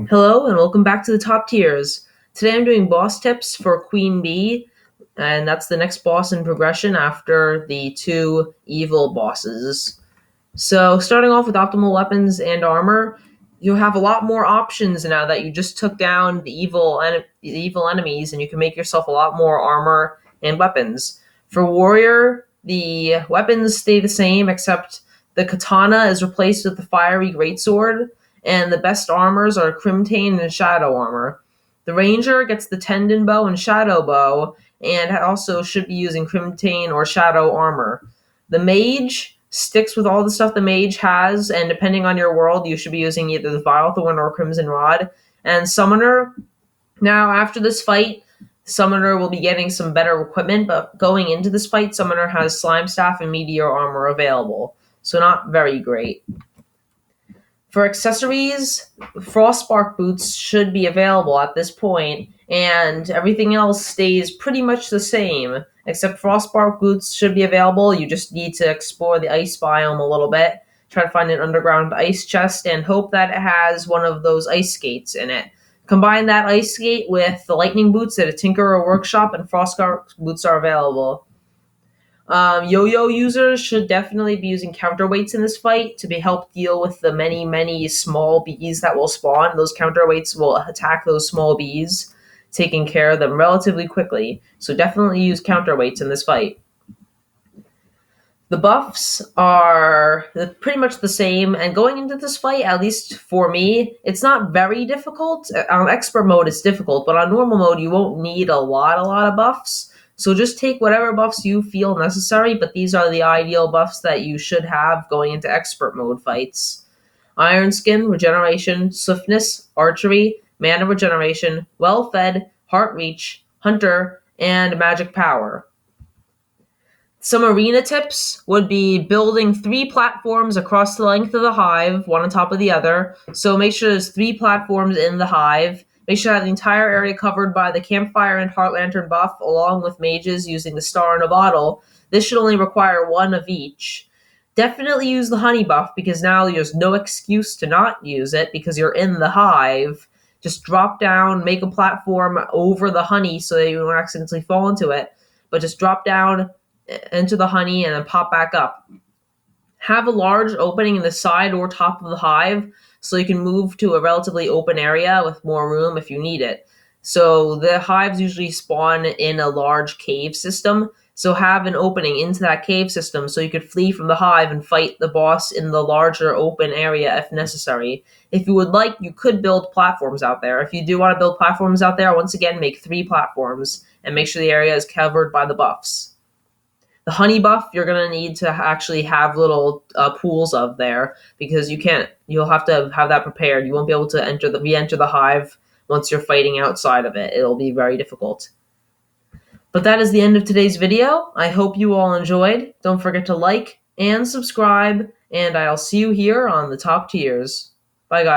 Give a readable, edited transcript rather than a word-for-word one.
Hello and welcome back to the top tiers. Today I'm doing boss tips for Queen Bee, and that's the next boss in progression after the two evil bosses. So starting off with optimal weapons and armor, you have a lot more options now that you just took down the evil enemies, and you can make yourself a lot more armor and weapons. For warrior, the weapons stay the same except the katana is replaced with the fiery greatsword, and the best armors are Crimtane and Shadow armor. The ranger gets the tendon bow and shadow bow, and also should be using Crimtane or Shadow armor. The mage sticks with all the stuff the mage has, and depending on your world, you should be using either the Vile Thorn or Crimson Rod. And summoner, now after this fight, summoner will be getting some better equipment, but going into this fight, summoner has slime staff and meteor armor available, so not very great. For accessories, Frostbark boots should be available at this point, and everything else stays pretty much the same. Except Frostbark boots should be available. You just need to explore the ice biome a little bit, try to find an underground ice chest, and hope that it has one of those ice skates in it. Combine that ice skate with the lightning boots at a Tinkerer workshop, and Frostbark boots are available. Yo-yo users should definitely be using counterweights in this fight to be help deal with the many small bees that will spawn. Those counterweights will attack those small bees, taking care of them relatively quickly. So definitely use counterweights in this fight. The buffs are pretty much the same, and going into this fight, at least for me, it's not very difficult. On expert mode, it's difficult, but on normal mode, you won't need a lot of buffs. So just take whatever buffs you feel necessary, but these are the ideal buffs that you should have going into expert mode fights. Iron Skin, Regeneration, Swiftness, Archery, Mana Regeneration, Well Fed, Heart Reach, Hunter, and Magic Power. Some arena tips would be building 3 platforms across the length of the hive, one on top of the other. So make sure there's 3 platforms in the hive. Make sure to have the entire area covered by the campfire and heart lantern buff, along with mages using the star in a bottle. This should only require 1 of each. Definitely use the honey buff, because now there's no excuse to not use it because you're in the hive. Just drop down, make a platform over the honey so that you don't accidentally fall into it. But just drop down into the honey and then pop back up. Have a large opening in the side or top of the hive so you can move to a relatively open area with more room if you need it. So the hives usually spawn in a large cave system, so have an opening into that cave system so you could flee from the hive and fight the boss in the larger open area if necessary. If you would like, you could build platforms out there. If you do want to build platforms out there, once again, make 3 platforms and make sure the area is covered by the buffs. The honey buff, you're going to need to actually have little pools of there, because you'll have to have that prepared. You won't be able to re-enter the hive once you're fighting outside of it. It'll be very difficult. But that is the end of today's video. I hope you all enjoyed. Don't forget to like and subscribe, and I'll see you here on the top tiers. Bye, guys.